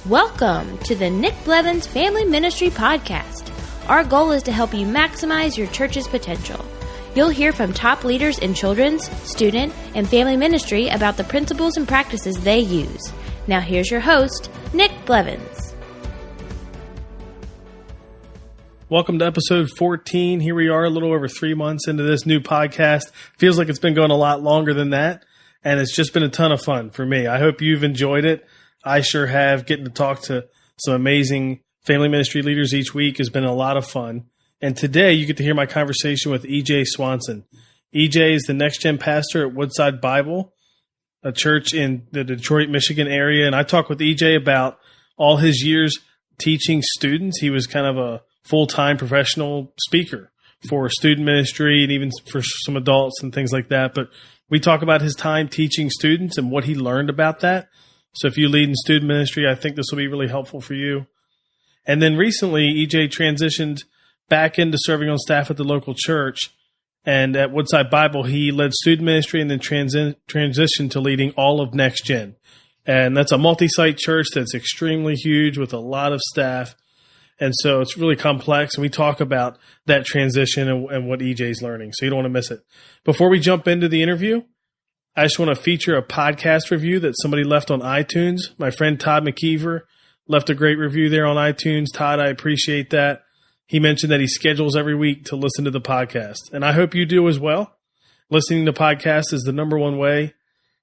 Welcome to the Nick Blevins Family Ministry Podcast. Our goal is to help you maximize your church's potential. You'll hear from top leaders in children's, student, and family ministry about the principles and practices they use. Now here's your host, Nick Blevins. Welcome to episode 14. Here we are a little over 3 months into this new podcast. Feels like it's been going a lot longer than that, and it's just been a ton of fun for me. I hope you've enjoyed it. I sure have. Getting to talk to some amazing family ministry leaders each week has been a lot of fun. And today you get to hear my conversation with EJ Swanson. EJ is the NextGen pastor at Woodside Bible, a church in the Detroit, Michigan area. And I talked with EJ about all his years teaching students. He was kind of a full-time professional speaker for student ministry and even for some adults and things like that. But we talk about his time teaching students and what he learned about that. So if you lead in student ministry, I think this will be really helpful for you. And then recently, EJ transitioned back into serving on staff at the local church. And at Woodside Bible, he led student ministry and then transitioned to leading all of NextGen. And that's a multi-site church that's extremely huge with a lot of staff. And so it's really complex. And we talk about that transition and what EJ's learning. So you don't want to miss it. Before we jump into the interview, I just want to feature a podcast review that somebody left on iTunes. My friend Todd McKeever left a great review there on iTunes. Todd, I appreciate that. He mentioned that he schedules every week to listen to the podcast, and I hope you do as well. Listening to podcasts is the number one way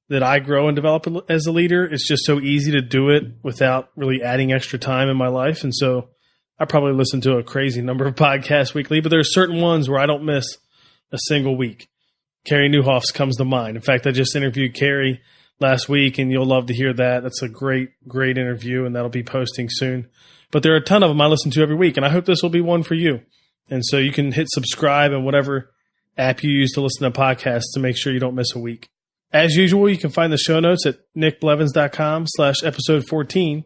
that I grow and develop as a leader. It's just so easy to do it without really adding extra time in my life, and so I probably listen to a crazy number of podcasts weekly, but there are certain ones where I don't miss a single week. Carrie Newhoff's comes to mind. In fact, I just interviewed Carrie last week, and you'll love to hear that. That's a great, great interview, and that'll be posting soon. But there are a ton of them I listen to every week, and I hope this will be one for you. And so you can hit subscribe in whatever app you use to listen to podcasts to make sure you don't miss a week. As usual, you can find the show notes at nickblevins.com/episode 14.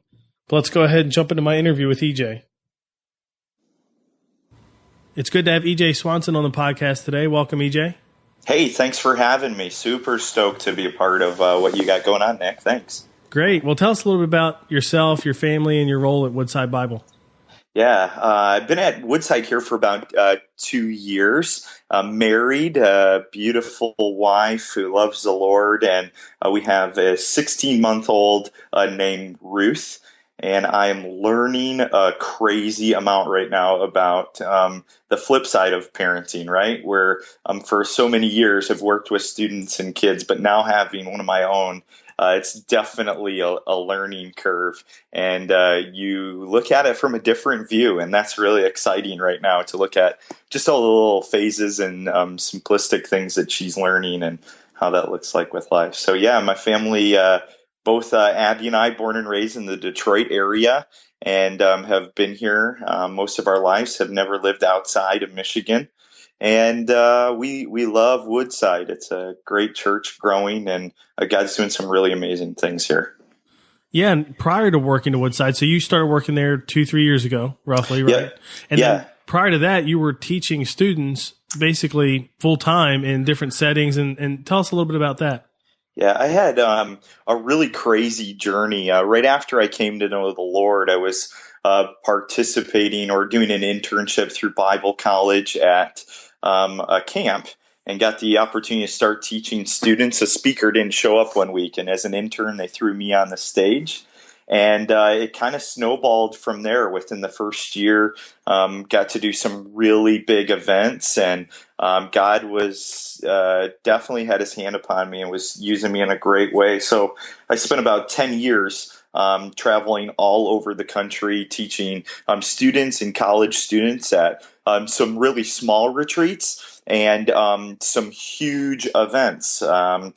But let's go ahead and jump into my interview with EJ. It's good to have EJ Swanson on the podcast today. Welcome, EJ. Hey, thanks for having me. Super stoked to be a part of what you got going on, Nick. Thanks. Great. Well, tell us a little bit about yourself, your family, and your role at Woodside Bible. Yeah, I've been at Woodside here for about 2 years. I'm married, a beautiful wife who loves the Lord, and we have a 16-month-old named Ruth. And I am learning a crazy amount right now about the flip side of parenting, right? Where for so many years I've worked with students and kids, but now having one of my own, it's definitely a learning curve. And you look at it from a different view, and that's really exciting right now to look at just all the little phases and simplistic things that she's learning and how that looks like with life. So yeah, my family, both Abby and I, born and raised in the Detroit area, and have been here most of our lives, have never lived outside of Michigan. And we love Woodside. It's a great church growing, and God's doing some really amazing things here. Yeah, and prior to working to Woodside, so you started working there 2-3 years ago, roughly, right? Yeah. And then prior to that, you were teaching students basically full-time in different settings. And tell us a little bit about that. Yeah, I had a really crazy journey. Right after I came to know the Lord, I was participating or doing an internship through Bible college at a camp and got the opportunity to start teaching students. A speaker didn't show up one week, and as an intern, they threw me on the stage. And it kind of snowballed from there. Within the first year, got to do some really big events, and God was definitely had his hand upon me and was using me in a great way. So I spent about 10 years traveling all over the country, teaching students and college students at some really small retreats and some huge events,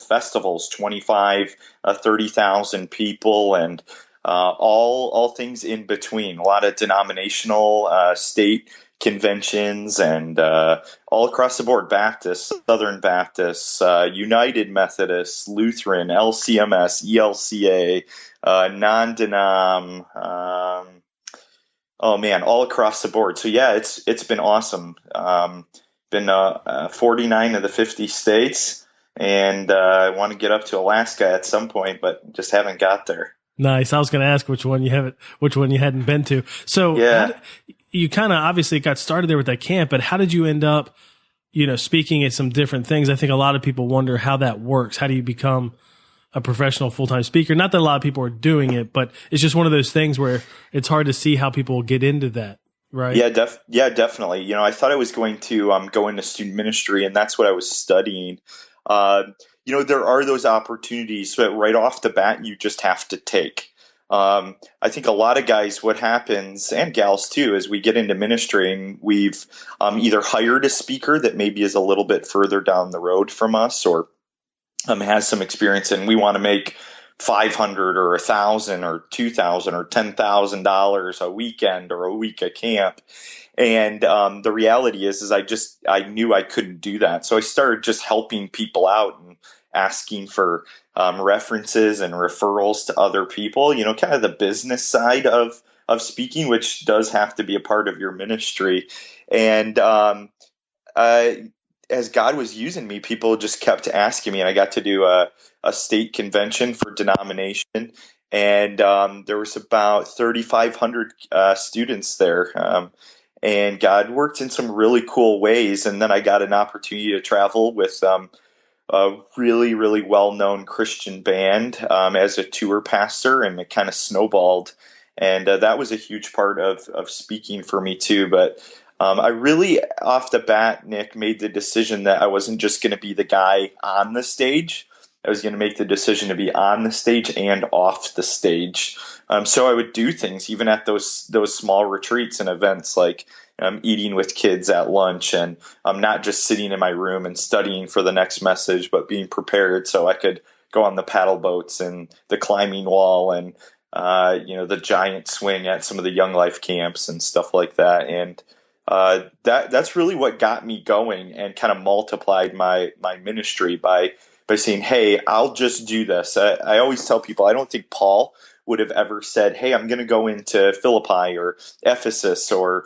festivals, 25, 30,000 people, and all things in between. A lot of denominational state conventions and all across the board: Baptists, Southern Baptists, United Methodists, Lutheran, LCMS, ELCA, non-denom. All across the board. So yeah, it's been awesome. Been 49 of the 50 states, and I want to get up to Alaska at some point, but just haven't got there. Nice. I was going to ask which one you hadn't been to. So you kind of obviously got started there with that camp, but how did you end up, speaking at some different things? I think a lot of people wonder how that works. How do you become a professional full-time speaker? Not that a lot of people are doing it, but it's just one of those things where it's hard to see how people get into that, right? Yeah, definitely. I thought I was going to go into student ministry, and that's what I was studying. There are those opportunities that right off the bat you just have to take. I think a lot of guys, what happens, and gals too, as we get into ministry, and we've either hired a speaker that maybe is a little bit further down the road from us, or has some experience, and we want to make $500 or $1,000 or $2,000 or $10,000 a weekend or a week of camp. And the reality is I knew I couldn't do that. So I started just helping people out and asking for references and referrals to other people, kind of the business side of speaking, which does have to be a part of your ministry. And as God was using me, people just kept asking me, and I got to do a state convention for denomination. And there was about 3,500 students there. And God worked in some really cool ways. And then I got an opportunity to travel with a really, really well-known Christian band as a tour pastor, and it kind of snowballed. And that was a huge part of speaking for me too. But I really, off the bat, Nick, made the decision that I wasn't just going to be the guy on the stage. I was going to make the decision to be on the stage and off the stage. So I would do things even at those small retreats and events, like eating with kids at lunch, and not just sitting in my room and studying for the next message, but being prepared so I could go on the paddle boats and the climbing wall and the giant swing at some of the Young Life camps and stuff like that. And that's really what got me going and kind of multiplied my ministry by saying, hey, I'll just do this. I always tell people, I don't think Paul would have ever said, hey, I'm going to go into Philippi or Ephesus or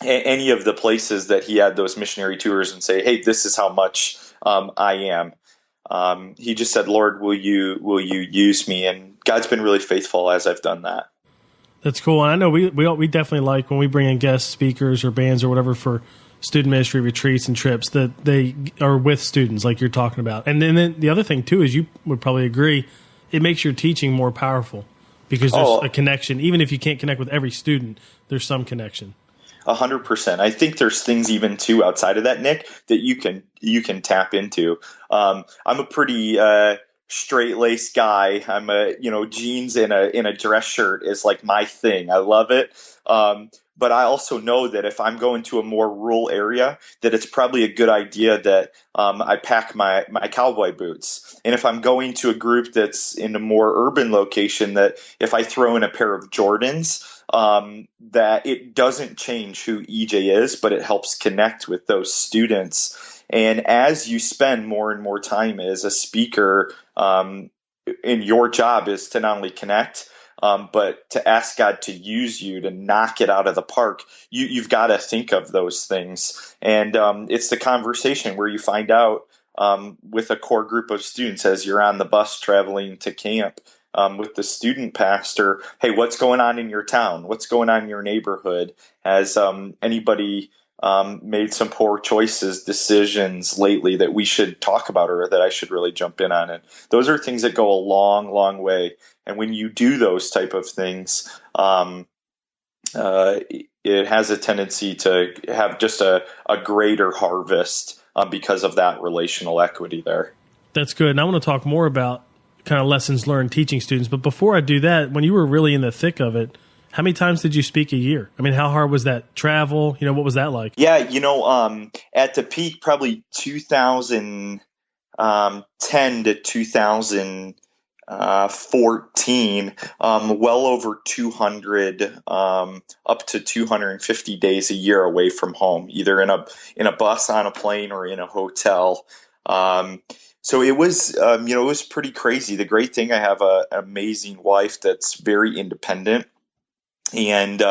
any of the places that he had those missionary tours and say, hey, this is how much I am. He just said, Lord, will you use me? And God's been really faithful as I've done that. That's cool. And I know we definitely like when we bring in guest speakers or bands or whatever for student ministry retreats and trips, that they are with students like you're talking about. And then the other thing too is, you would probably agree, it makes your teaching more powerful because there's a connection. Even if you can't connect with every student, there's some connection. 100%. I think there's things even too outside of that, Nick, that you can tap into. I'm a pretty straight-laced guy. I'm jeans in a dress shirt is like my thing. I love it. But I also know that if I'm going to a more rural area, that it's probably a good idea that I pack my cowboy boots. And if I'm going to a group that's in a more urban location, that if I throw in a pair of Jordans, that it doesn't change who EJ is, but it helps connect with those students. And as you spend more and more time as a speaker, and your job is to not only connect, but to ask God to use you to knock it out of the park, you've got to think of those things. And it's the conversation where you find out with a core group of students as you're on the bus traveling to camp with the student pastor, hey, what's going on in your town? What's going on in your neighborhood? Has anybody made some poor decisions lately that we should talk about or that I should really jump in on? And those are things that go a long, long way. And when you do those type of things, it has a tendency to have just a greater harvest because of that relational equity there. That's good. And I want to talk more about kind of lessons learned teaching students. But before I do that, when you were really in the thick of it, how many times did you speak a year? I mean, how hard was that travel? What was that like? Yeah, at the peak, probably 2010 to 2014, well over 200, up to 250 days a year away from home, either in a bus, on a plane, or in a hotel. So it was, it was pretty crazy. The great thing, I have an amazing wife that's very independent. And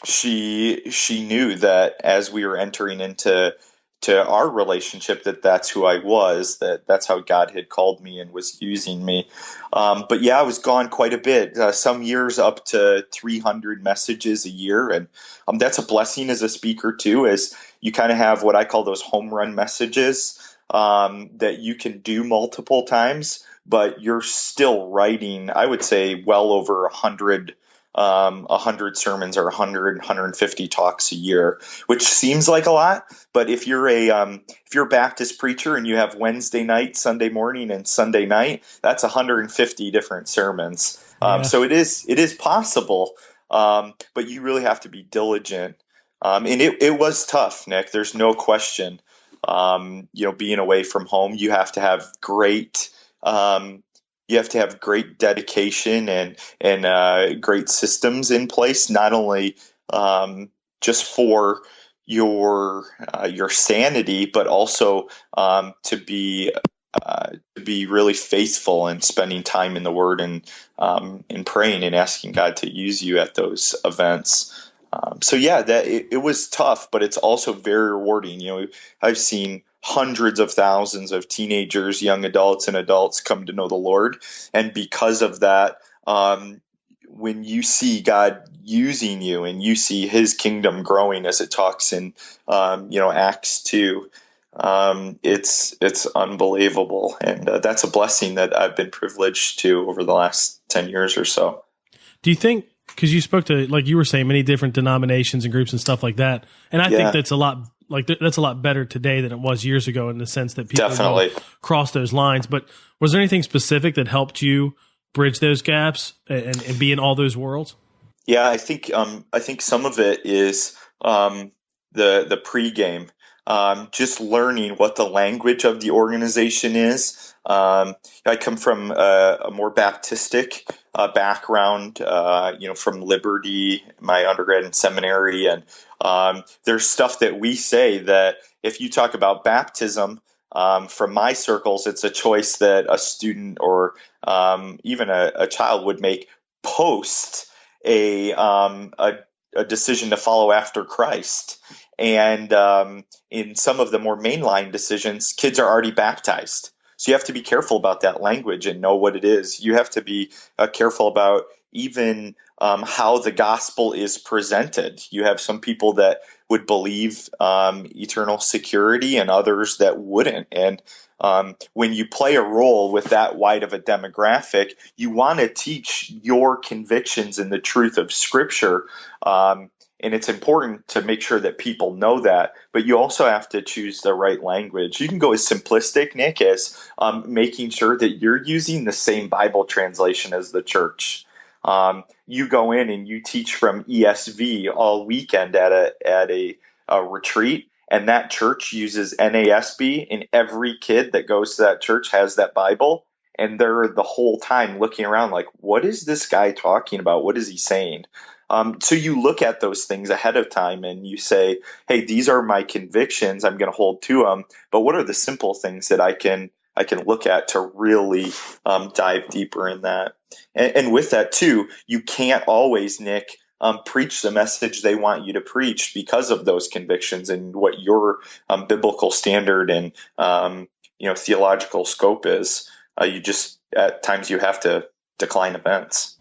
she knew that as we were entering into to our relationship that that's who I was, that's how God had called me and was using me. But yeah, I was gone quite a bit, some years up to 300 messages a year. And that's a blessing as a speaker too, as you kind of have what I call those home run messages that you can do multiple times, but you're still writing, I would say, well over 100 sermons or 150 talks a year, which seems like a lot. But if you're a Baptist preacher and you have Wednesday night, Sunday morning, and Sunday night, that's 150 different sermons. So it is possible, but you really have to be diligent. And it was tough, Nick. There's no question. Being away from home, you have to have great dedication and great systems in place, not only just for your sanity, but also to be really faithful and spending time in the Word and praying and asking God to use you at those events. It was tough, but it's also very rewarding. I've seen hundreds of thousands of teenagers, young adults, and adults come to know the Lord. And because of that, when you see God using you and you see His kingdom growing, as it talks in, Acts 2, it's unbelievable. And that's a blessing that I've been privileged to over the last 10 years or so. Do you think, because you spoke to, like you were saying, many different denominations and groups and stuff like that, and I think that's a lot better today than it was years ago, in the sense that people don't cross those lines. But was there anything specific that helped you bridge those gaps and be in all those worlds? Yeah, I think some of it is the pregame, just learning what the language of the organization is. I come from a more Baptistic background, from Liberty, my undergrad and seminary, and there's stuff that we say that if you talk about baptism, from my circles, it's a choice that a student or even a child would make post a decision to follow after Christ. And in some of the more mainline decisions, kids are already baptized. So you have to be careful about that language and know what it is. You have to be careful about even how the gospel is presented. You have some people that would believe eternal security and others that wouldn't. And when you play a role with that wide of a demographic, you want to teach your convictions in the truth of Scripture. And it's important to make sure that people know that, but you also have to choose the right language. You can go as simplistic, Nick, as making sure that you're using the same Bible translation as the church. You go in and you teach from ESV all weekend at a retreat, and that church uses NASB, and every kid that goes to that church has that Bible, and they're the whole time looking around like, what is this guy talking about? What is he saying? So you look at those things ahead of time and you say, hey, these are my convictions. I'm going to hold to them. But what are the simple things that I can look at to really dive deeper in that? And with that, too, you can't always, Nick, preach the message they want you to preach because of those convictions and what your biblical standard and theological scope is. You just, at times, you have to decline events.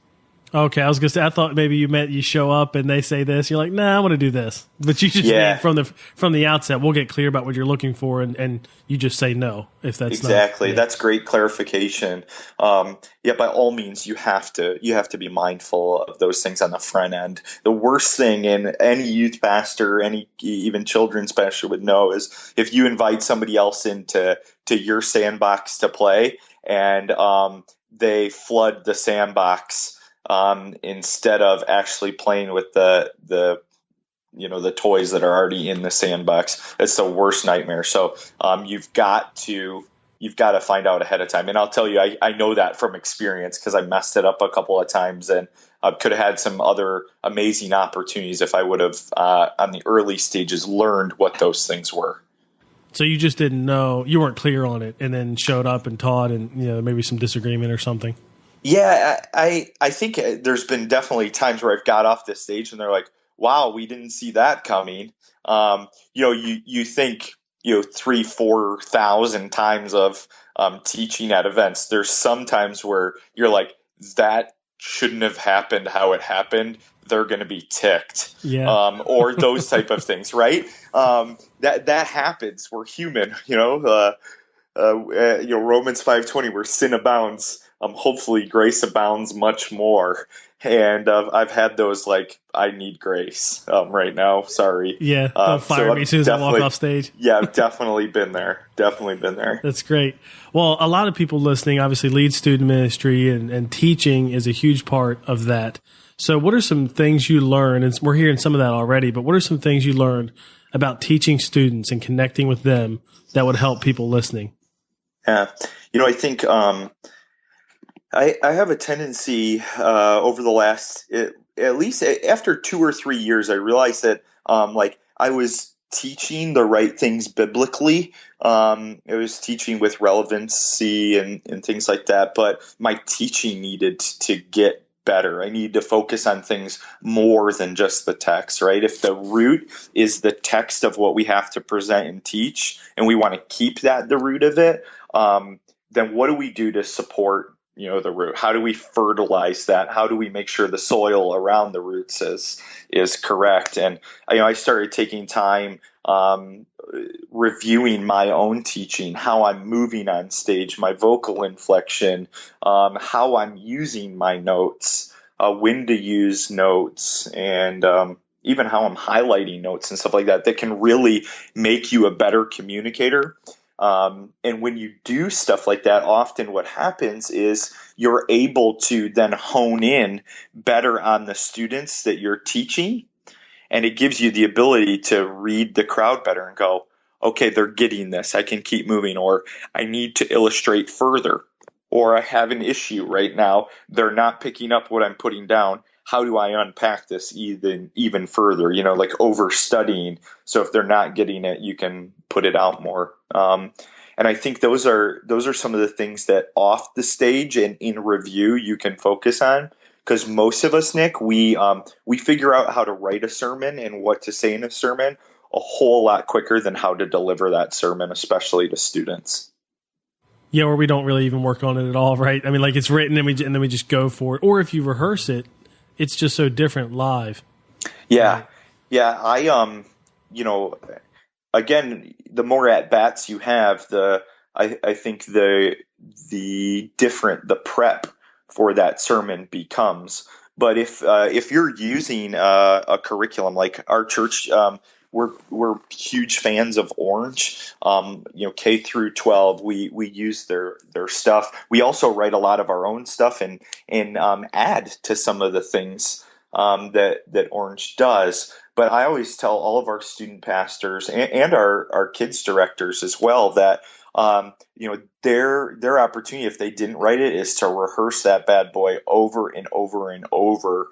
Okay, I was gonna say, I thought maybe you show up and they say this, you're like, nah, I want to do this, but you just mean from the outset, we'll get clear about what you're looking for, and you just say no if that's exactly. Not, That's great clarification. By all means, you have to be mindful of those things on the front end. The worst thing, and any youth pastor, any even children's pastor would know, is if you invite somebody else into your sandbox to play, and they flood the sandbox. Instead of actually playing with the toys that are already in the sandbox. It's the worst nightmare. So you've got to find out ahead of time. And I'll tell you, I know that from experience because I messed it up a couple of times, and could have had some other amazing opportunities if I would have on the early stages learned what those things were. So you just didn't know, you weren't clear on it, and then showed up and taught, and maybe some disagreement or something. Yeah, I think there's been definitely times where I've got off this stage and they're like, wow, we didn't see that coming. You think, 3, 4,000 times of teaching at events, there's some times where you're like, that shouldn't have happened how it happened. They're going to be ticked, or those type of things, right? That happens. We're human, Romans 5:20, where sin abounds, hopefully grace abounds much more. And I've had those, like, I need grace right now. Sorry. Yeah, don't fire me as soon as I walk off stage. Yeah, I've definitely been there. That's great. Well, a lot of people listening obviously lead student ministry, and teaching is a huge part of that. So what are some things you learned, and we're hearing some of that already, but what are some things you learned about teaching students and connecting with them that would help people listening? Yeah, I think I have a tendency over the last, at least after 2 or 3 years, I realized that I was teaching the right things biblically. It was teaching with relevancy and things like that, but my teaching needed to get better. I need to focus on things more than just the text, right? If the root is the text of what we have to present and teach, and we want to keep that the root of it, then what do we do to support the root? How do we fertilize that? How do we make sure the soil around the roots is correct? And I started taking time reviewing my own teaching, how I'm moving on stage, my vocal inflection, how I'm using my notes, when to use notes, and even how I'm highlighting notes and stuff like that can really make you a better communicator. And when you do stuff like that, often what happens is you're able to then hone in better on the students that you're teaching. And it gives you the ability to read the crowd better and go, okay, they're getting this. I can keep moving, or I need to illustrate further, or I have an issue right now. They're not picking up what I'm putting down. How do I unpack this even further? Like overstudying. So if they're not getting it, you can put it out more. And I think those are some of the things that off the stage and in review you can focus on. Because most of us, Nick, we figure out how to write a sermon and what to say in a sermon a whole lot quicker than how to deliver that sermon, especially to students. Yeah, or we don't really even work on it at all, right? I mean, like it's written and then we just go for it. Or if you rehearse it, it's just so different live. Yeah. Yeah. Again, the more at bats you have, I think the different the prep for that sermon becomes. But if you're using a curriculum like our church, we're huge fans of Orange. K through 12, we use their stuff. We also write a lot of our own stuff and add to some of the things that Orange does. But I always tell all of our student pastors and our kids directors as well that their opportunity, if they didn't write it, is to rehearse that bad boy over and over and over.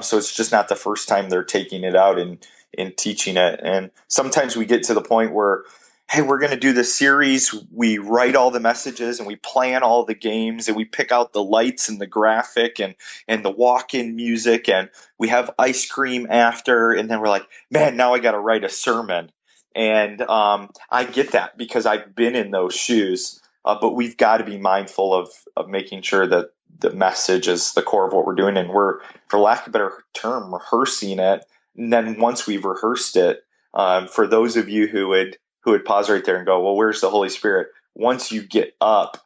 So it's just not the first time they're taking it out and teaching it. And sometimes we get to the point where, hey, we're going to do this series. We write all the messages and we plan all the games and we pick out the lights and the graphic and the walk-in music, and we have ice cream after. And then we're like, man, now I got to write a sermon. And I get that because I've been in those shoes. But we've got to be mindful of making sure that the message is the core of what we're doing. And we're, for lack of a better term, rehearsing it. And then once we've rehearsed it, for those of you who would pause right there and go, well, where's the Holy Spirit? Once you get up,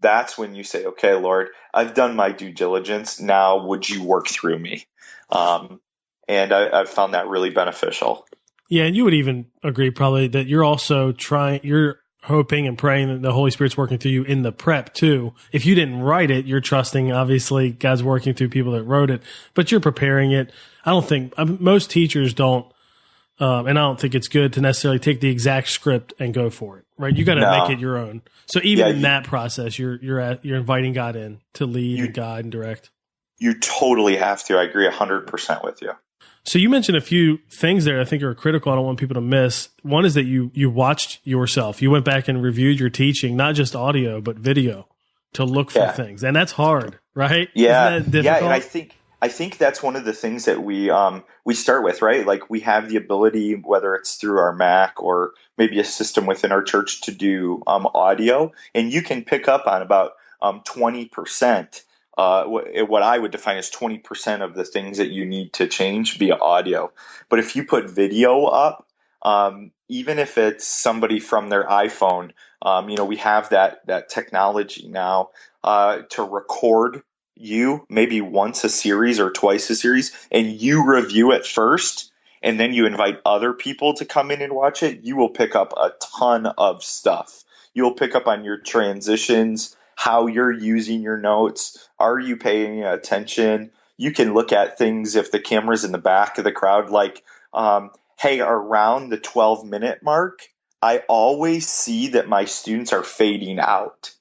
that's when you say, okay, Lord, I've done my due diligence. Now would you work through me? And I've found that really beneficial. Yeah, and you would even agree probably that you're also you're hoping and praying that the Holy Spirit's working through you in the prep too. If you didn't write it, you're trusting, obviously, God's working through people that wrote it, but you're preparing it. I don't think most teachers don't, and I don't think it's good to necessarily take the exact script and go for it, right? You got to make it your own. So even in that process, you're inviting God in to lead and guide and direct. You totally have to. I agree 100% with you. So you mentioned a few things there I think are critical. I don't want people to miss. One is that you watched yourself. You went back and reviewed your teaching, not just audio, but video, to look for things. And that's hard, right? Yeah. Isn't that difficult? Yeah, and I think that's one of the things that we start with, right? Like we have the ability, whether it's through our Mac or maybe a system within our church, to do audio, and you can pick up on about 20%. What I would define as 20% of the things that you need to change via audio. But if you put video up, even if it's somebody from their iPhone, we have that technology now to record you maybe once a series or twice a series, and you review it first, and then you invite other people to come in and watch it. You will pick up a ton of stuff. You'll pick up on your transitions, how you're using your notes. Are you paying attention? You can look at things if the camera's in the back of the crowd, like, hey, around the 12-minute mark, I always see that my students are fading out.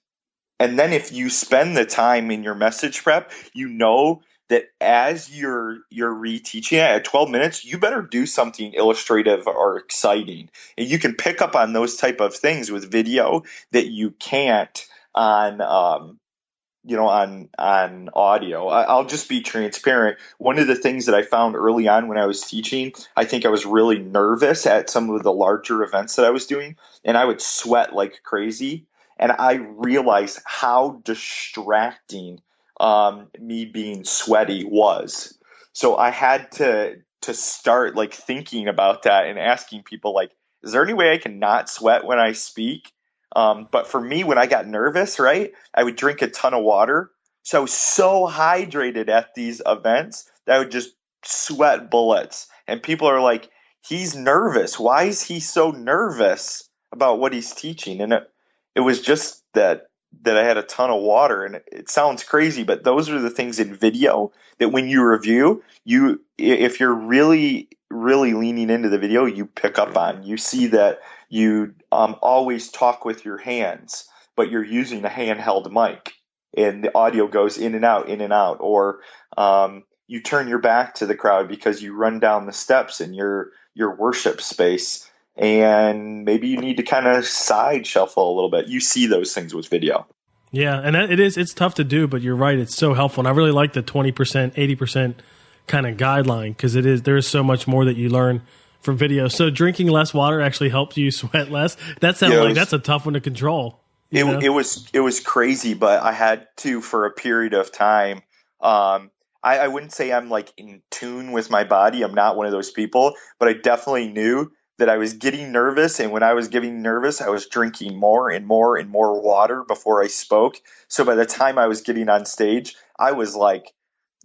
And then if you spend the time in your message prep, you know that as you're reteaching it at 12 minutes, you better do something illustrative or exciting. And you can pick up on those type of things with video that you can't on audio. I'll just be transparent. One of the things that I found early on when I was teaching, I think I was really nervous at some of the larger events that I was doing, and I would sweat like crazy. And I realized how distracting me being sweaty was. So I had to start like thinking about that and asking people, like, is there any way I can not sweat when I speak? But for me, when I got nervous, right, I would drink a ton of water. So I was so hydrated at these events that I would just sweat bullets. And people are like, he's nervous. Why is he so nervous about what he's teaching? And it was just that I had a ton of water. And it sounds crazy, but those are the things in video that when you review, if you're really, really leaning into the video, you pick up on. You see that you always talk with your hands, but you're using a handheld mic, and the audio goes in and out, or you turn your back to the crowd because you run down the steps in your worship space, and maybe you need to kind of side shuffle a little bit. You see those things with video. Yeah, and it's tough to do, but you're right, it's so helpful. And I really like the 20%, 80% kind of guideline, because there is so much more that you learn from video. So drinking less water actually helps you sweat less. That sounds like that's a tough one to control. It was crazy, but I had to for a period of time. I wouldn't say I'm like in tune with my body. I'm not one of those people, but I definitely knew that I was getting nervous. And when I was getting nervous, I was drinking more and more and more water before I spoke. So by the time I was getting on stage, I was like,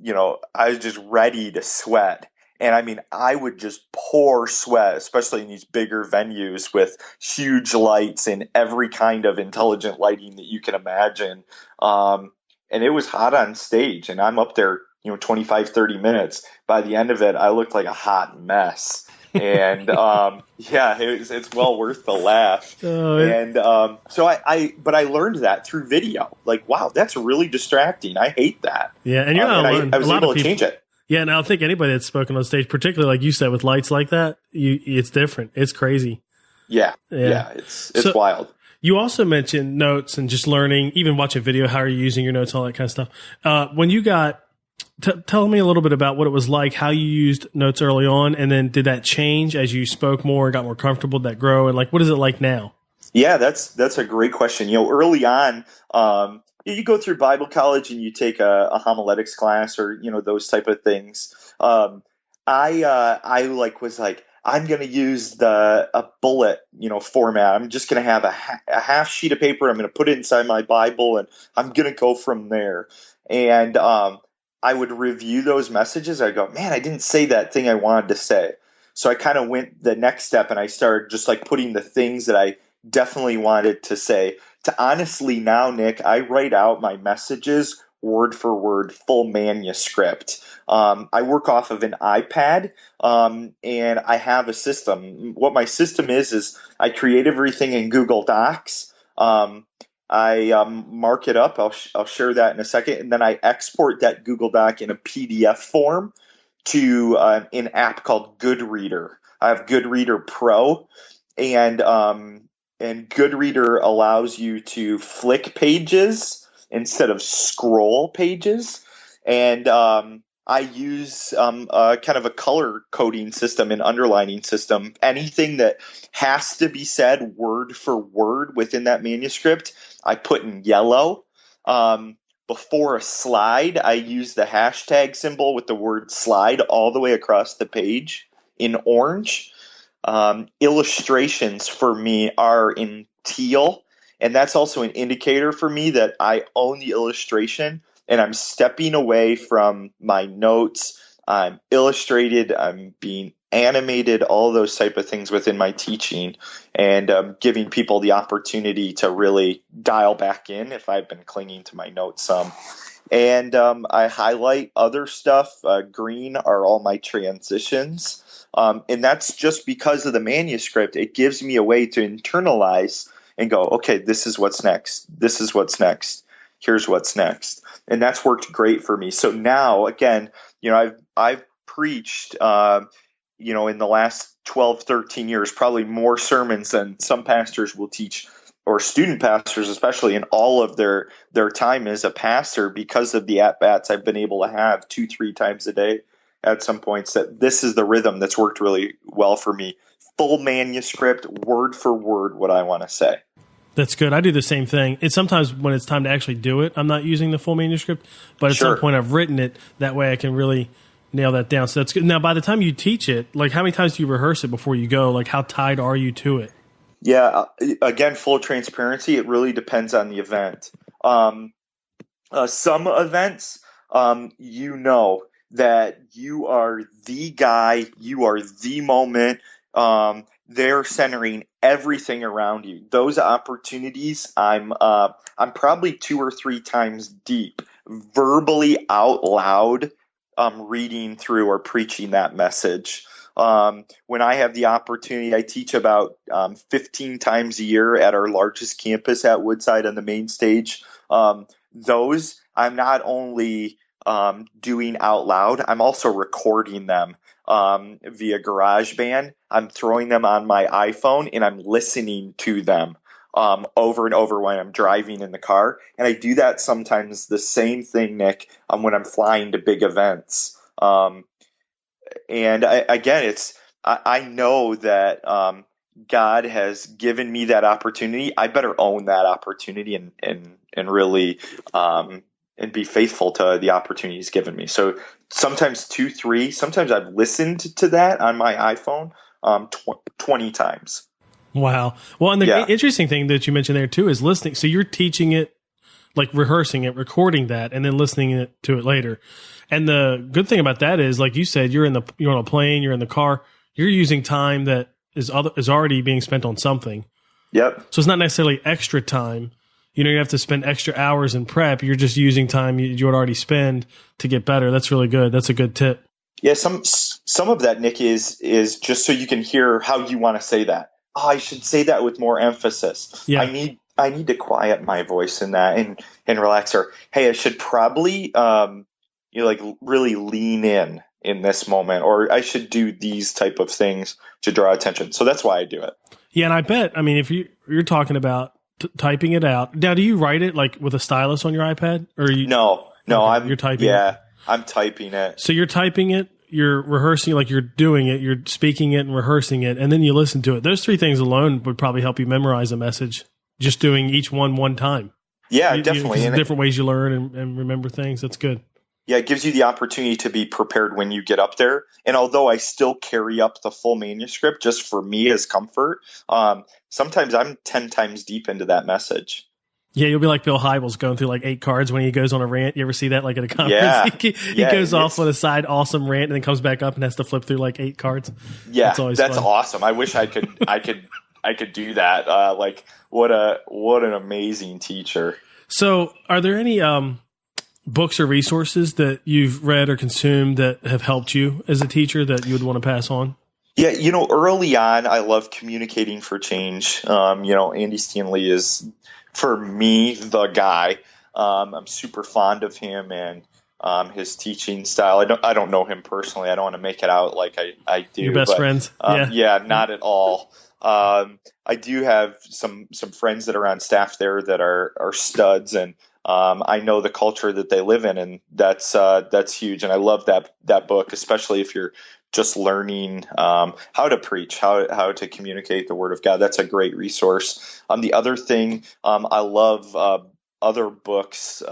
I was just ready to sweat. And I mean, I would just pour sweat, especially in these bigger venues with huge lights and every kind of intelligent lighting that you can imagine. And it was hot on stage, and I'm up there, 25, 30 minutes. By the end of it, I looked like a hot mess. And it's well worth the laugh. But I learned that through video. Like, wow, that's really distracting. I hate that. Yeah, and you're not alone. I was able to change it. Yeah, and I think anybody that's spoken on stage, particularly like you said, with lights like that, it's different. It's crazy. Yeah, it's wild. You also mentioned notes and just learning, even watching video, how are you using your notes, all that kind of stuff. When you got, tell me a little bit about what it was like, how you used notes early on, and then did that change as you spoke more and got more comfortable, did that grow, and like, what is it like now? Yeah, that's a great question. Early on, you go through Bible college and you take a homiletics class or, those type of things. I was like, I'm going to use a bullet, format. I'm just going to have a half sheet of paper. I'm going to put it inside my Bible, and I'm going to go from there. And I would review those messages. I go, man, I didn't say that thing I wanted to say. So I kind of went the next step, and I started just like putting the things that I definitely wanted to say. To honestly now, Nick, I write out my messages word for word, full manuscript. I work off of an iPad, and I have a system. What my system is I create everything in Google Docs. I mark it up. I'll share that in a second. And then I export that Google Doc in a PDF form to an app called Goodreader. I have Goodreader Pro, and Goodreader allows you to flick pages instead of scroll pages. And I use kind of a color coding system and underlining system. Anything that has to be said word for word within that manuscript, I put in yellow. Before a slide, I use the hashtag symbol with the word slide all the way across the page in orange. Illustrations for me are in teal, and that's also an indicator for me that I own the illustration and I'm stepping away from my notes. I'm illustrated, I'm being animated, all those type of things within my teaching, and giving people the opportunity to really dial back in if I've been clinging to my notes some. And I highlight other stuff. Green are all my transitions. And that's just because of the manuscript. It gives me a way to internalize and go, okay, this is what's next. This is what's next. Here's what's next. And that's worked great for me. So now, again, I've preached, in the last 12, 13 years, probably more sermons than some pastors will teach, or student pastors, especially in all of their time as a pastor, because of the at-bats I've been able to have 2-3 times a day at some points. That this is the rhythm that's worked really well for me. Full manuscript, word for word, what I want to say. That's good. I do the same thing. It's sometimes when it's time to actually do it, I'm not using the full manuscript, but at some point I've written it. That way I can really nail that down. So that's good. Now, by the time you teach it, like how many times do you rehearse it before you go? Like how tied are you to it? Yeah. Again, full transparency. It really depends on the event. Some events, that you are the guy, you are the moment. They're centering everything around you. Those opportunities, I'm probably 2 or 3 times deep, verbally out loud, reading through or preaching that message. When I have the opportunity, I teach about 15 times a year at our largest campus at Woodside on the main stage. Those I'm not only doing out loud, I'm also recording them via GarageBand. I'm throwing them on my iPhone and I'm listening to them over and over when I'm driving in the car. And I do that sometimes the same thing, Nick, when I'm flying to big events. And I know that God has given me that opportunity. I better own that opportunity and really and be faithful to the opportunity He's given me. So sometimes 2, 3. Sometimes I've listened to that on my iPhone 20 times. Wow. Well, and the interesting thing that you mentioned there too is listening. So you're teaching it, like rehearsing it, recording that, and then listening to it later. And the good thing about that is, like you said, you're on a plane, you're in the car, you're using time that is already being spent on something. Yep. So it's not necessarily extra time. You have to spend extra hours in prep. You're just using time you would already spend to get better. That's really good. That's a good tip. Yeah. Some of that, Nick, is just so you can hear how you want to say that. Oh, I should say that with more emphasis. Yeah. I need to quiet my voice in that and relax. Or, hey, I should probably really lean in this moment, or I should do these type of things to draw attention. So that's why I do it. Yeah, and I bet, if you're talking about typing it out. Now, do you write it like with a stylus on your iPad, or No, you're typing. Yeah, it? I'm typing it. So you're typing it, you're rehearsing, like you're doing it, you're speaking it and rehearsing it, and then you listen to it. Those 3 things alone would probably help you memorize a message. Just doing each one time. Yeah, definitely. And different ways you learn and remember things. That's good. Yeah, it gives you the opportunity to be prepared when you get up there. And although I still carry up the full manuscript just for me as comfort, sometimes I'm 10 times deep into that message. Yeah, you'll be like Bill Hybels going through like 8 cards when he goes on a rant. You ever see that like at a conference? Yeah. he goes off on a side awesome rant and then comes back up and has to flip through like 8 cards. Yeah, that's awesome. I wish I could do that. What an amazing teacher. So are there any books or resources that you've read or consumed that have helped you as a teacher that you would want to pass on? Yeah, early on, I love Communicating for Change. Andy Stanley is, for me, the guy. I'm super fond of him and his teaching style. I don't know him personally. I don't want to make it out like I do. Your best friends? Yeah, not at all. I do have some friends that are on staff there that are studs, and I know the culture that they live in, and that's huge. And I love that book, especially if you're just learning how to preach, how to communicate the Word of God. That's a great resource. The other thing, I love other books,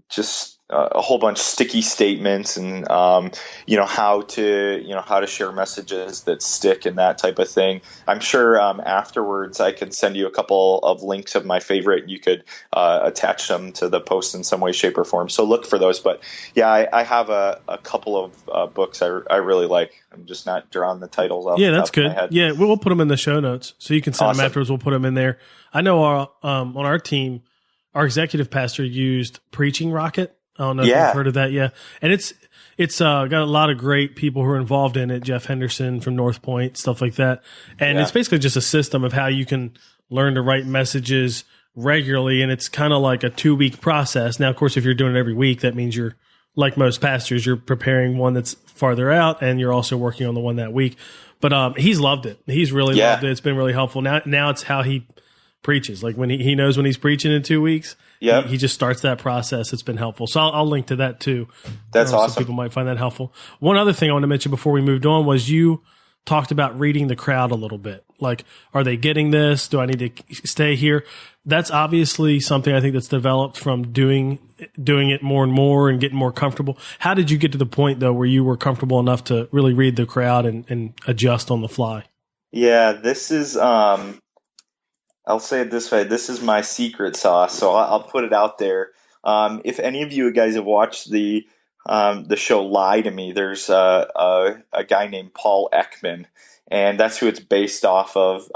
just a whole bunch of sticky statements and how to share messages that stick and that type of thing. I'm sure afterwards I could send you a couple of links of my favorite. You could attach them to the post in some way, shape, or form. So look for those. But yeah, I have a couple of books I really like. I'm just not drawing the titles off. Yeah, that's good. My head. Yeah, we'll put them in the show notes so you can send Awesome. them afterwards. We'll put them in there. I know on our team, our executive pastor used Preaching Rocket. I don't know if you've heard of that. Yeah. And it's got a lot of great people who are involved in it. Jeff Henderson from North Point, stuff like that. And it's basically just a system of how you can learn to write messages regularly. And it's kind of like a 2-week process. Now, of course, if you're doing it every week, that means you're, like most pastors, you're preparing one that's farther out and you're also working on the one that week. But he's loved it. He's really loved it. It's been really helpful. Now it's how he preaches. Like when he knows when he's preaching in 2 weeks, he just starts that process. It's been helpful. So I'll link to that too. That's awesome. Some people might find that helpful. One other thing I want to mention before we moved on was you talked about reading the crowd a little bit. Like, are they getting this? Do I need to stay here? That's obviously something I think that's developed from doing it more and more and getting more comfortable. How did you get to the point though where you were comfortable enough to really read the crowd and adjust on the fly? Yeah, this is I'll say it this way. This is my secret sauce, so I'll put it out there. If any of you guys have watched the show Lie to Me, there's a guy named Paul Ekman, and that's who it's based off of.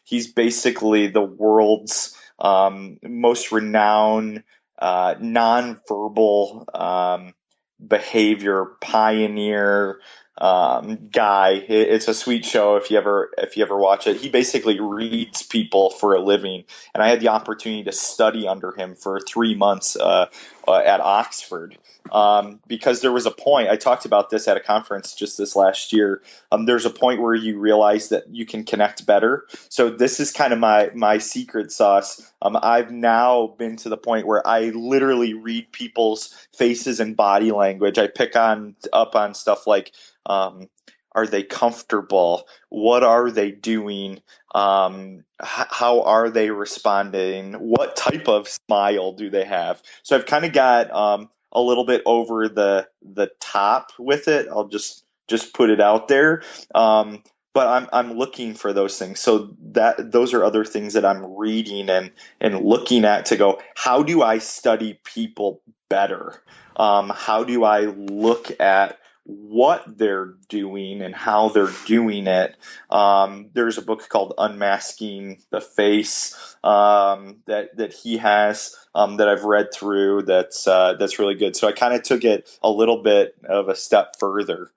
He's basically the world's most renowned nonverbal behavior pioneer guy. It's a sweet show if you ever watch it. He basically reads people for a living, and I had the opportunity to study under him for 3 months at Oxford, because there was a point, I talked about this at a conference just this last year. There's a point where you realize that you can connect better. So this is kind of my secret sauce. I've now been to the point where I literally read people's faces and body language. I pick up on stuff like, are they comfortable? What are they doing? How are they responding? What type of smile do they have? So I've kind of got a little bit over the top with it. I'll just put it out there. But I'm looking for those things. So those are other things that I'm reading and looking at to go, how do I study people better? How do I look at what they're doing and how they're doing it? There's a book called Unmasking the Face that he has that I've read through. That's really good. So I kind of took it a little bit of a step further,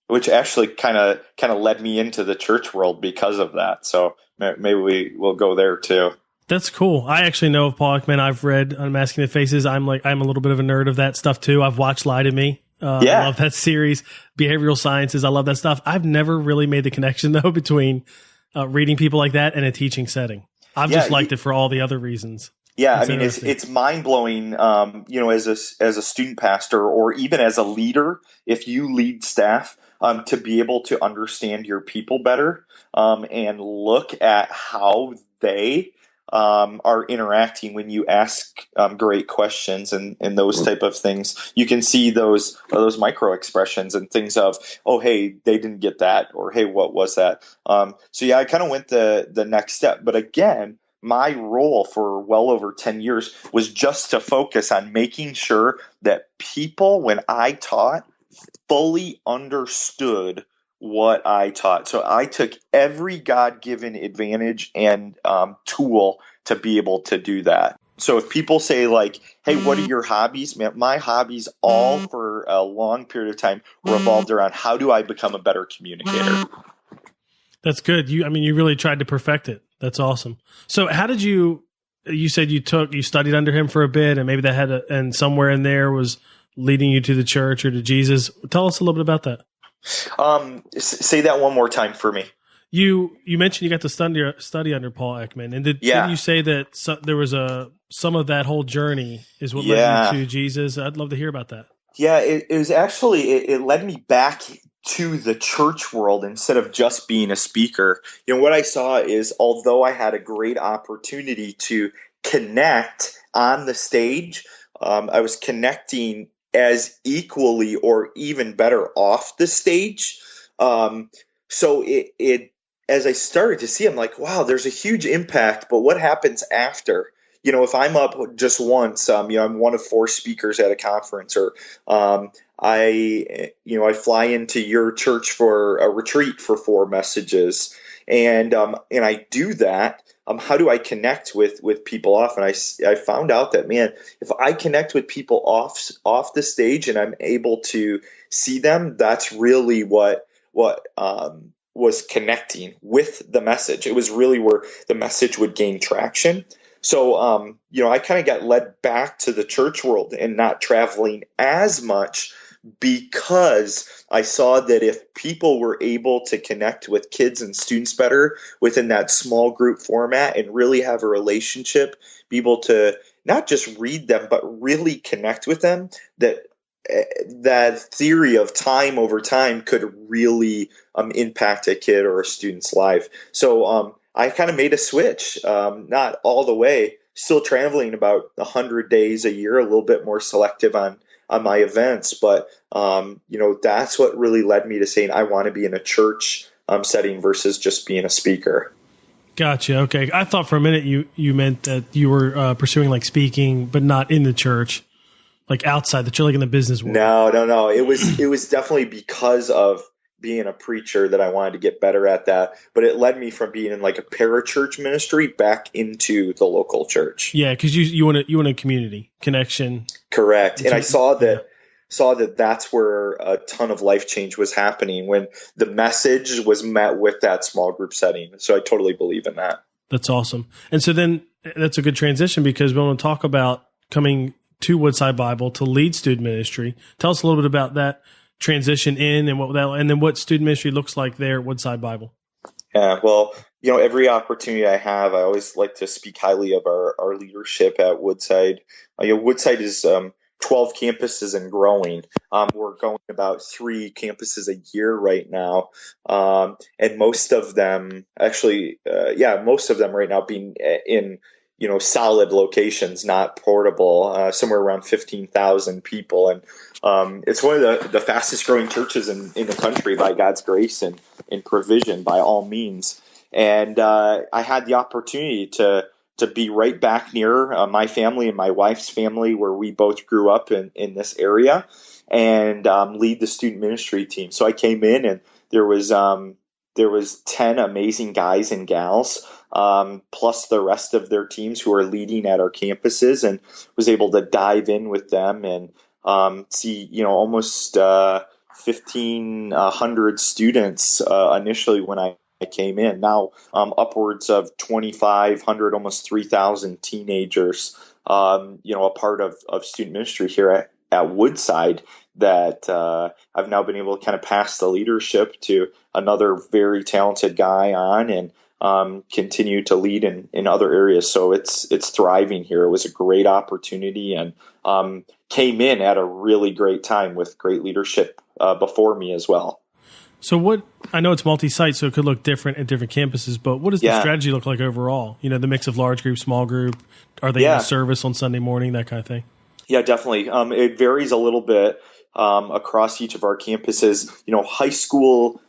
which actually kind of led me into the church world because of that. So maybe we'll go there too. That's cool. I actually know of Paul Ekman. I've read Unmasking the Faces. I'm a little bit of a nerd of that stuff too. I've watched Lie to Me. I love that series. Behavioral sciences. I love that stuff. I've never really made the connection though between reading people like that and a teaching setting. I've just liked it for all the other reasons. Yeah, I mean, it's mind blowing. As a student pastor or even as a leader, if you lead staff, to be able to understand your people better and look at how they are interacting when you ask great questions and those type of things. You can see those micro expressions and things of, oh, hey, they didn't get that, or hey, what was that? So I kind of went the next step. But again, my role for well over 10 years was just to focus on making sure that people, when I taught, fully understood what I taught. So I took every God-given advantage and tool to be able to do that. So if people say like, hey, what are your hobbies? Man, my hobbies all for a long period of time revolved around how do I become a better communicator? That's good. You really tried to perfect it. That's awesome. So how did you said you studied under him for a bit and maybe that and somewhere in there was leading you to the church or to Jesus. Tell us a little bit about that. Say that one more time for me. You mentioned you got to study under Paul Ekman, and didn't you say that there was some of that whole journey is what led you to Jesus? I'd love to hear about that. Yeah, it was actually it led me back to the church world instead of just being a speaker. What I saw is, although I had a great opportunity to connect on the stage, I was connecting as equally or even better off the stage. So it as I started to see, I'm like, wow, there's a huge impact, but what happens after? If I'm up just once, I'm one of 4 speakers at a conference, or I fly into your church for a retreat for 4 messages, and I do that. How do I connect with people off? And I found out that, man, if I connect with people off the stage and I'm able to see them, that's really what was connecting with the message. It was really where the message would gain traction. So, I kind of got led back to the church world and not traveling as much, because I saw that if people were able to connect with kids and students better within that small group format and really have a relationship, be able to not just read them, but really connect with them, that theory of time over time could really impact a kid or a student's life. So I kind of made a switch, not all the way, still traveling about 100 days a year, a little bit more selective on my events. But, that's what really led me to saying I want to be in a church setting versus just being a speaker. Gotcha. Okay. I thought for a minute you meant that you were pursuing like speaking, but not in the church. Like outside, that you're like in the business world. No. It was definitely because of being a preacher that I wanted to get better at that. But it led me from being in like a parachurch ministry back into the local church. Yeah, because you want a community connection. Correct. And I saw that that's where a ton of life change was happening when the message was met with that small group setting. So I totally believe in that. That's awesome. And so then that's a good transition, because we want to talk about coming to Woodside Bible to lead student ministry. Tell us a little bit about that transition in and then what student ministry looks like there at Woodside Bible. Yeah, well, every opportunity I have, I always like to speak highly of our leadership at Woodside. Woodside is 12 campuses and growing. We're going about 3 campuses a year right now, and most of them right now being in solid locations, not portable, somewhere around 15,000 people. And it's one of the fastest growing churches in the country by God's grace and provision by all means. And I had the opportunity to be right back near my family and my wife's family, where we both grew up in this area, and lead the student ministry team. So I came in, and there was 10 amazing guys and gals, plus the rest of their teams who are leading at our campuses, and was able to dive in with them and see, almost 1,500 students initially when I came in. Now upwards of 2,500, almost 3,000 teenagers, a part of student ministry here at Woodside, that I've now been able to kind of pass the leadership to another very talented guy on, and continue to lead in other areas. So it's thriving here. It was a great opportunity, and came in at a really great time with great leadership before me as well. So I know it's multi-site, so it could look different at different campuses, but what does the strategy look like overall? The mix of large group, small group, are they in a service on Sunday morning, that kind of thing? Yeah, definitely. It varies a little bit across each of our campuses. High school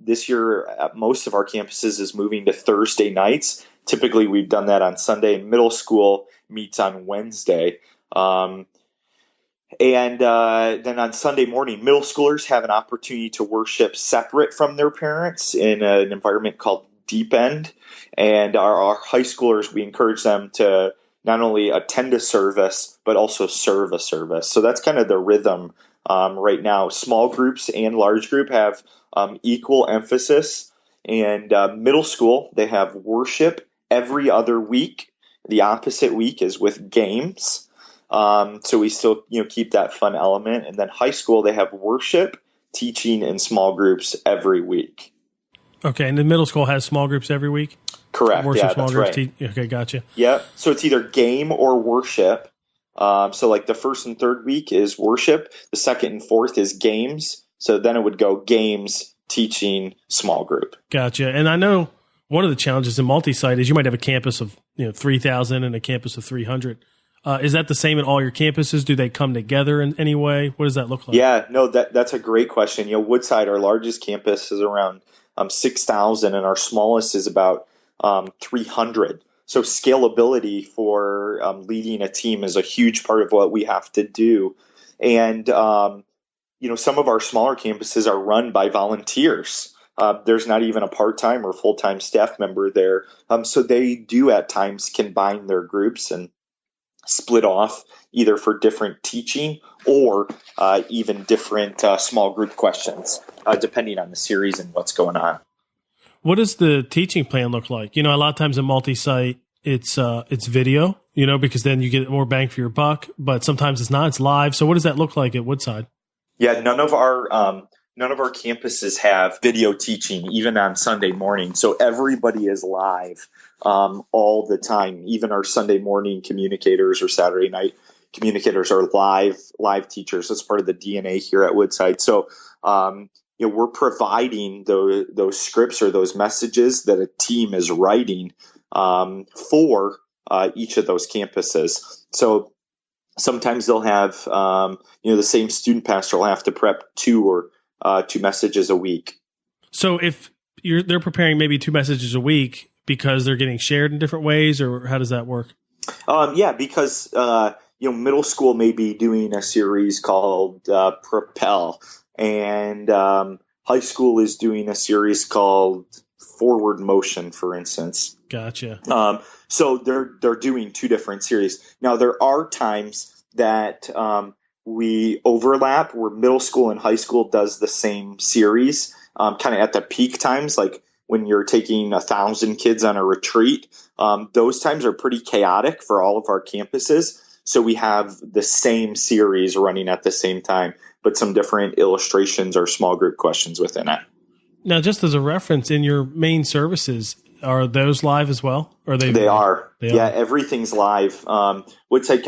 this year at most of our campuses is moving to Thursday nights. Typically, we've done that on Sunday. Middle school meets on Wednesday. And then on Sunday morning, middle schoolers have an opportunity to worship separate from their parents in an environment called Deep End. And our high schoolers, we encourage them to not only attend a service, but also serve a service. So that's kind of the rhythm right now. Small groups and large group have equal emphasis. And middle school, they have worship every other week. The opposite week is with games. So we still, keep that fun element. And then high school, they have worship, teaching, and small groups every week. Okay, and the middle school has small groups every week? Correct. Worship Yeah, small that's groups. right. Okay, gotcha. Yeah. So it's either game or worship. So like the first and third week is worship. The second and fourth is games. So then it would go games, teaching, small group. Gotcha. And I know one of the challenges in multi-site is you might have a campus of 3,000 and a campus of 300. Is that the same at all your campuses? Do they come together in any way? What does that look like? Yeah, no, that's a great question. Woodside, our largest campus is around 6,000, and our smallest is about 300. So scalability for leading a team is a huge part of what we have to do. And some of our smaller campuses are run by volunteers. There's not even a part-time or full-time staff member there. So they do at times combine their groups and split off either for different teaching or even different small group questions, depending on the series and what's going on. What does the teaching plan look like? A lot of times in multi-site, it's video, because then you get more bang for your buck, but sometimes it's not, it's live. So what does that look like at Woodside? Yeah, none of our campuses have video teaching, even on Sunday morning. So everybody is live all the time. Even our Sunday morning communicators or Saturday night communicators are live teachers. That's part of the DNA here at Woodside. So we're providing those scripts or those messages that a team is writing for each of those campuses. So sometimes they'll have the same student pastor will have to prep two messages a week. So if they're preparing maybe 2 messages a week because they're getting shared in different ways, or how does that work? Because middle school may be doing a series called Propel, and high school is doing a series called Forward Motion, for instance. Gotcha. So they're doing 2 different series. Now there are times that we overlap where middle school and high school does the same series, kind of at the peak times, like when you're taking 1,000 kids on a retreat. Those times are pretty chaotic for all of our campuses. So we have the same series running at the same time, but some different illustrations or small group questions within it. Now, just as a reference, in your main services, are those live as well? Or they are. Yeah, everything's live. Woodside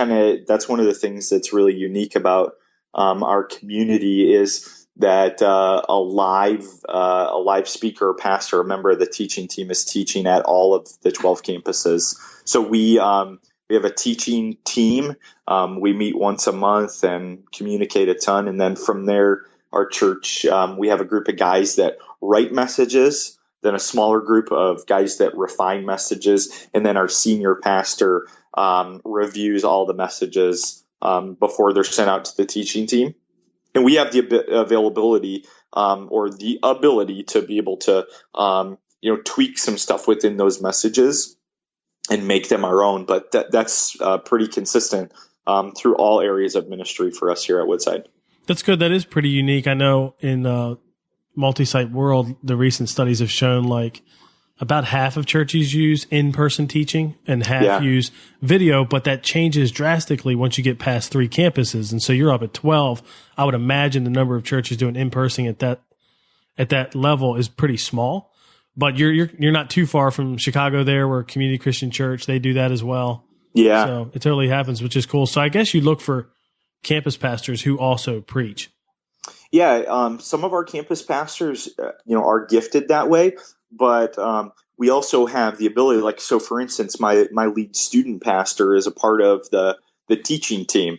that's one of the things that's really unique about our community is that a live speaker or pastor, a member of the teaching team, is teaching at all of the 12 campuses. So we have a teaching team. We meet once a month and communicate a ton. And then from there, our church, we have a group of guys that write messages, then a smaller group of guys that refine messages, and then our senior pastor reviews all the messages before they're sent out to the teaching team. And we have the availability or the ability to be able to tweak some stuff within those messages and make them our own. But that's pretty consistent through all areas of ministry for us here at Woodside. That's good. That is pretty unique. I know in multi-site world, the recent studies have shown like about half of churches use in-person teaching and half use video, but that changes drastically once you get past 3 campuses. And so you're up at 12. I would imagine the number of churches doing in-person at that level is pretty small, but you're not too far from Chicago there, where Community Christian Church, they do that as well. Yeah. So it totally happens, which is cool. So I guess you look for campus pastors who also preach. Yeah. Some of our campus pastors, are gifted that way, but we also have the ability, so for instance, my lead student pastor is a part of the teaching team.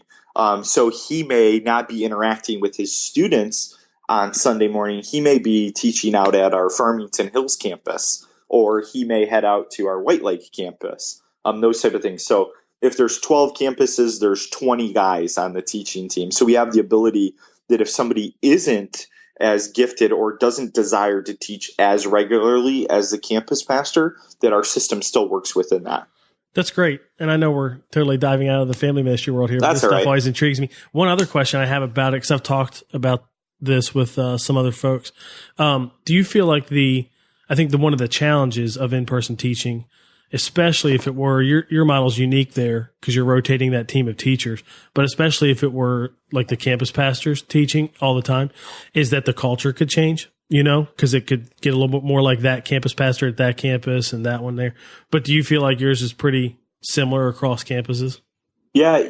So he may not be interacting with his students on Sunday morning. He may be teaching out at our Farmington Hills campus, or he may head out to our White Lake campus, those type of things. So if there's 12 campuses, there's 20 guys on the teaching team. So we have the ability that if somebody isn't as gifted or doesn't desire to teach as regularly as the campus pastor, that our system still works within that. That's great. And I know we're totally diving out of the family ministry world here, but this stuff always intrigues me. One other question I have about it, because I've talked about this with some other folks. Do you feel like one of the challenges of in-person teaching, especially if it were, your model's unique there because you're rotating that team of teachers, but especially if it were like the campus pastors teaching all the time, is that the culture could change? because it could get a little bit more like that campus pastor at that campus and that one there. But do you feel like yours is pretty similar across campuses? Yeah,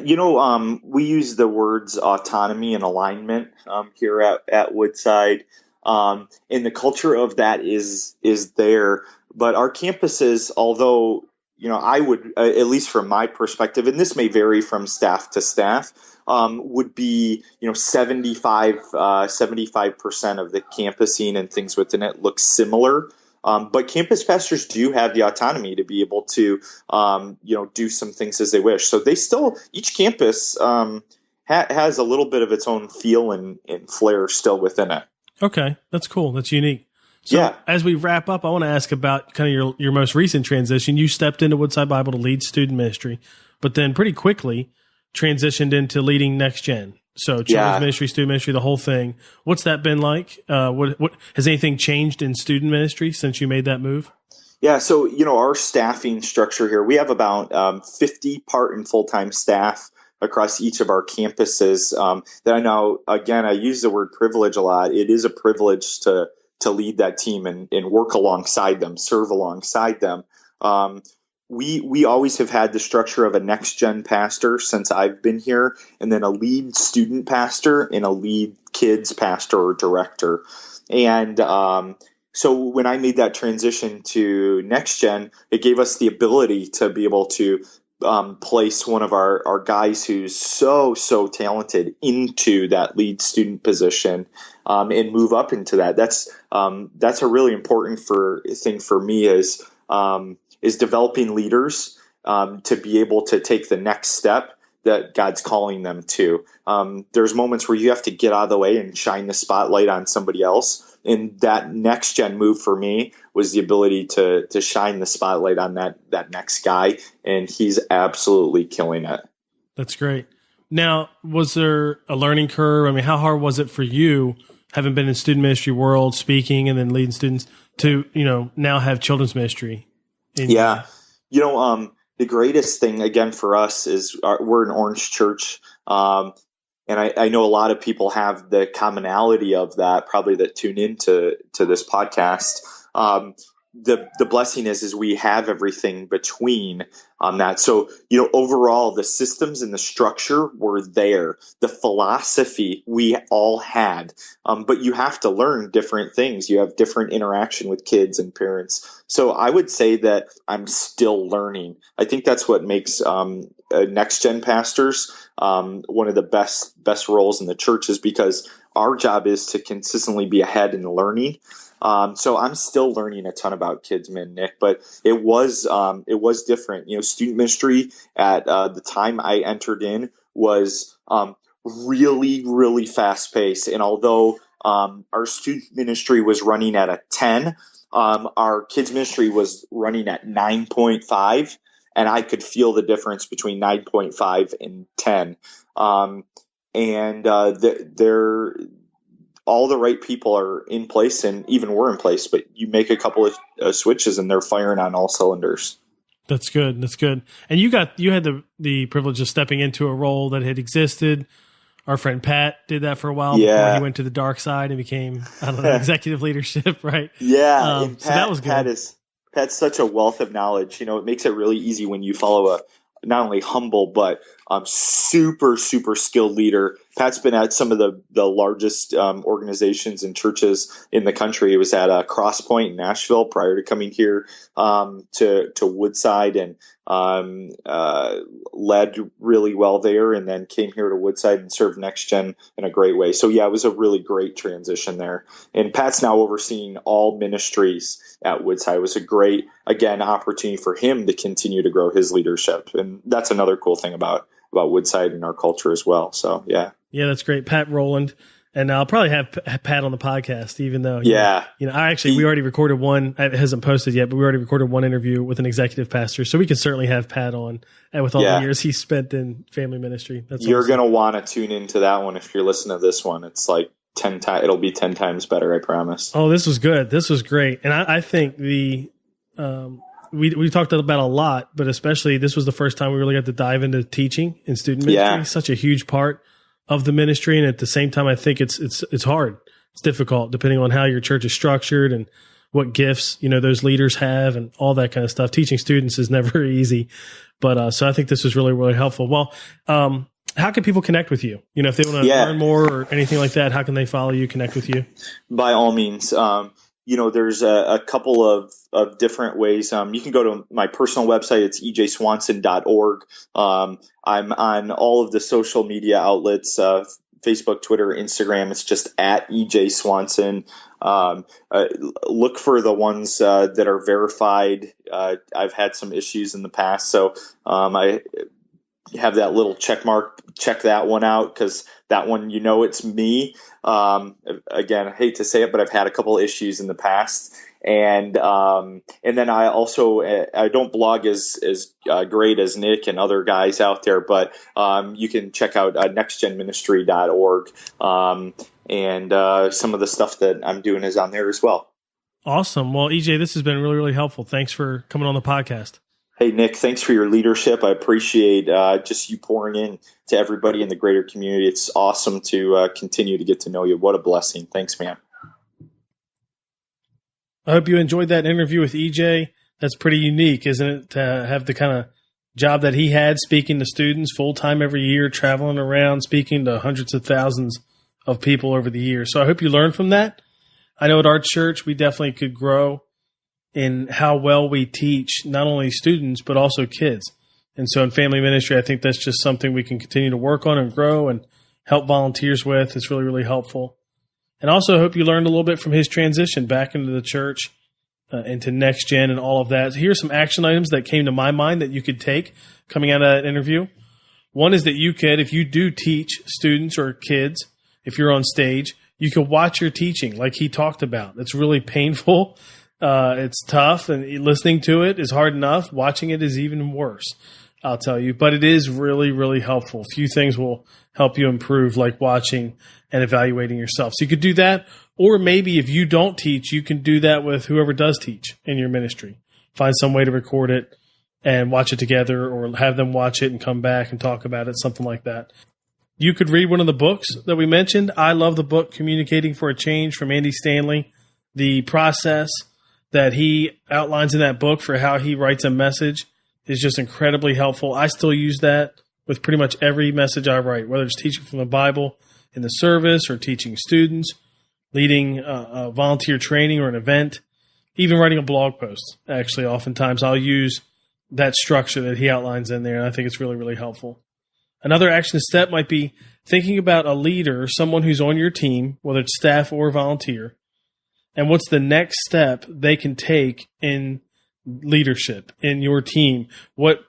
we use the words autonomy and alignment here at Woodside, and the culture of that is there. But our campuses, although I would, at least from my perspective, and this may vary from staff to staff, would be 75% of the campusing and things within it look similar. But campus pastors do have the autonomy to be able to, do some things as they wish. So each campus has a little bit of its own feel and flair still within it. Okay, that's cool. That's unique. So as we wrap up, I want to ask about kind of your most recent transition. You stepped into Woodside Bible to lead student ministry, but then pretty quickly transitioned into leading NextGen. So children's ministry, student ministry, the whole thing. What's that been like? What has anything changed in student ministry since you made that move? Yeah, so our staffing structure here, we have about 50 part and full-time staff across each of our campuses. That I know, again, I use the word privilege a lot. It is a privilege to lead that team and work alongside them, serve alongside them. We always have had the structure of a NextGen pastor since I've been here, and then a lead student pastor and a lead kids pastor or director. And so when I made that transition to NextGen, it gave us the ability to be able to place one of our guys who's so talented into that lead student position and move up into that. That's a really important thing for me is developing leaders to be able to take the next step that God's calling them to. There's moments where you have to get out of the way and shine the spotlight on somebody else. And that NextGen move for me was the ability to shine the spotlight on that next guy. And he's absolutely killing it. That's great. Now, was there a learning curve? I mean, how hard was it for you, having been in student ministry world, speaking and then leading students, to, now have children's ministry? Yeah. The greatest thing, again, for us is we're an Orange church. And I know a lot of people have the commonality of that, probably that tune into this podcast. The blessing is we have everything between that. So, overall, the systems and the structure were there. The philosophy we all had, but you have to learn different things. You have different interaction with kids and parents. So I would say that I'm still learning. I think that's what makes NextGen pastors one of the best roles in the church, is because our job is to consistently be ahead in learning. So I'm still learning a ton about kids, Nick, but it was different. Student ministry at the time I entered in was really, really fast paced. And although our student ministry was running at a 10, our kids ministry was running at 9.5, and I could feel the difference between 9.5 and 10. They're all the right people are in place, and even we're in place, but you make a couple of switches and they're firing on all cylinders. That's good. That's good. And you had the privilege of stepping into a role that had existed. Our friend Pat did that for a while before he went to the dark side and became, executive leadership, right? Yeah. Pat, so that was good. Pat's such a wealth of knowledge. It makes it really easy when you follow a not only humble, but super, super skilled leader. Pat's been at some of the largest organizations and churches in the country. He was at Crosspoint in Nashville prior to coming here to Woodside, and led really well there, and then came here to Woodside and served NextGen in a great way. So yeah, it was a really great transition there. And Pat's now overseeing all ministries at Woodside. It was a great, again, opportunity for him to continue to grow his leadership. And that's another cool thing about Woodside and our culture as well. So yeah. Yeah, that's great. Pat Rowland. And I'll probably have Pat on the podcast, even though, we already recorded one. It hasn't posted yet, but we already recorded one interview with an executive pastor. So we can certainly have Pat on, and with all the years he spent in family ministry. You're awesome. Going to want to tune into that one if you're listening to this one. It's like 10 times. It'll be 10 times better, I promise. Oh, this was good. This was great. And I think we talked about a lot, but especially this was the first time we really got to dive into teaching in student ministry. Such a huge part of the ministry, and at the same time, I think it's hard It's difficult depending on how your church is structured and what gifts, those leaders have and all that kind of stuff. Teaching students is never easy. But so I think this was really, really helpful. Well, how can people connect with you? If they want to learn more or anything like that, how can they follow you, connect with you? By all means. There's a couple of different ways. You can go to my personal website. It's ejswanson.org. I'm on all of the social media outlets, Facebook, Twitter, Instagram. It's just at EJ Swanson. Look for the ones that are verified. I've had some issues in the past, so I have that little check mark. Check that one out, because that one, it's me. Again, I hate to say it, but I've had a couple issues in the past. And then I also, I don't blog as great as Nick and other guys out there, but you can check out nextgenministry.org. And some of the stuff that I'm doing is on there as well. Awesome. Well, EJ, this has been really, really helpful. Thanks for coming on the podcast. Hey, Nick, thanks for your leadership. I appreciate just you pouring in to everybody in the greater community. It's awesome to continue to get to know you. What a blessing. Thanks, man. I hope you enjoyed that interview with EJ. That's pretty unique, isn't it, to have the kind of job that he had, speaking to students full-time every year, traveling around, speaking to hundreds of thousands of people over the years. So I hope you learned from that. I know at our church we definitely could grow in how well we teach not only students, but also kids. And so in family ministry, I think that's just something we can continue to work on and grow and help volunteers with. It's really, really helpful. And also, I hope you learned a little bit from his transition back into the church, into NextGen and all of that. So here's some action items that came to my mind that you could take coming out of that interview. One is that you could, if you do teach students or kids, if you're on stage, you can watch your teaching like he talked about. It's really painful. It's tough, and listening to it is hard enough. Watching it is even worse, I'll tell you. But it is really, really helpful. A few things will help you improve, like watching and evaluating yourself. So you could do that. Or maybe if you don't teach, you can do that with whoever does teach in your ministry. Find some way to record it and watch it together, or have them watch it and come back and talk about it, something like that. You could read one of the books that we mentioned. I love the book Communicating for a Change from Andy Stanley. The process that he outlines in that book for how he writes a message is just incredibly helpful. I still use that with pretty much every message I write, whether it's teaching from the Bible in the service or teaching students, leading a volunteer training or an event, even writing a blog post. Actually, oftentimes I'll use that structure that he outlines in there, and I think it's really, really helpful. Another action step might be thinking about a leader, someone who's on your team, whether it's staff or volunteer, and what's the next step they can take in leadership in your team. What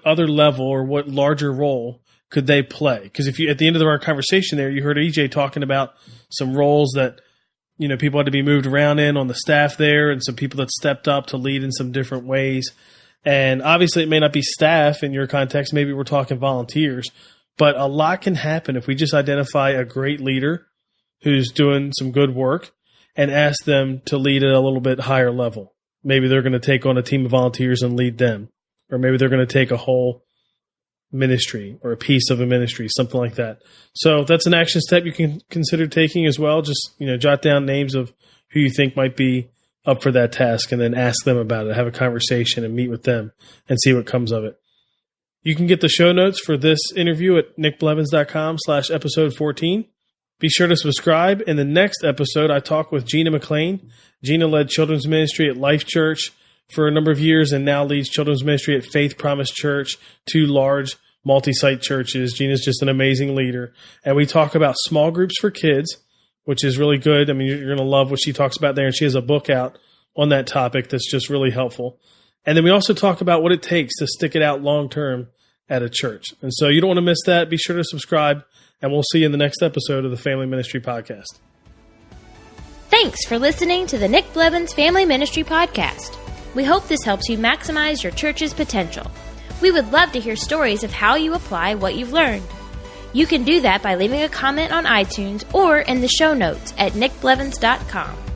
other level or what larger role could they play? Because if you, at the end of our conversation there, you heard EJ talking about some roles that, people had to be moved around in on the staff there, and some people that stepped up to lead in some different ways. And obviously it may not be staff in your context. Maybe we're talking volunteers, but a lot can happen if we just identify a great leader who's doing some good work and ask them to lead at a little bit higher level. Maybe they're going to take on a team of volunteers and lead them. Or maybe they're going to take a whole ministry or a piece of a ministry, something like that. So that's an action step you can consider taking as well. Just, jot down names of who you think might be up for that task, and then ask them about it, have a conversation and meet with them and see what comes of it. You can get the show notes for this interview at nickblevins.com/episode 14. Be sure to subscribe. In the next episode, I talk with Gina McLean. Gina led children's ministry at Life Church for a number of years and now leads children's ministry at Faith Promise Church, 2 large multi-site churches. Gina's just an amazing leader. And we talk about small groups for kids, which is really good. I mean, you're going to love what she talks about there. And she has a book out on that topic that's just really helpful. And then we also talk about what it takes to stick it out long-term at a church. And so you don't want to miss that. Be sure to subscribe. And we'll see you in the next episode of the Family Ministry Podcast. Thanks for listening to the Nick Blevins Family Ministry Podcast. We hope this helps you maximize your church's potential. We would love to hear stories of how you apply what you've learned. You can do that by leaving a comment on iTunes or in the show notes at nickblevins.com.